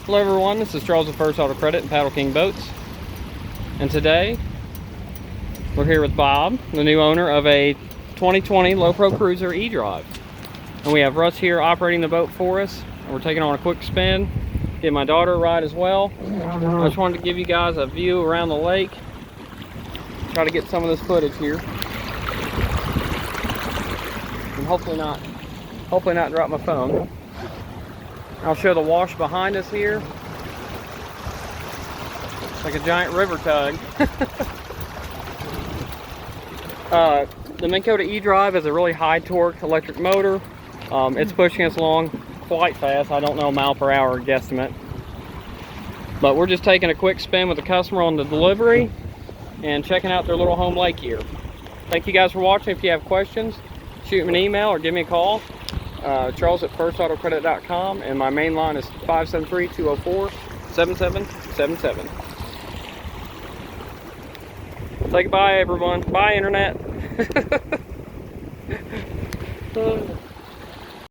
Hello everyone, this is Charles with First Auto Credit and Paddle King Boats. And today, we're here with Bob, the new owner of a 2020 LoPro Cruser E-Drive. And we have Russ here operating the boat for us. And we're taking on a quick spin, give my daughter a ride as well. I just wanted to give you guys a view around the lake. Try to get some of this footage here. And hopefully not drop my phone. I'll show the wash behind us here. It's like a giant river tug. The MINKOTA E-Drive is a really high torque electric motor. It's pushing us along quite fast. I don't know mile per hour guesstimate. But we're just taking a quick spin with the customer on the delivery and checking out their little home lake here. Thank you guys for watching. If you have questions, shoot me an email or give me a call. Charles at firstautocredit.com, and my main line is 573-204-7777. Say goodbye everyone. Bye internet.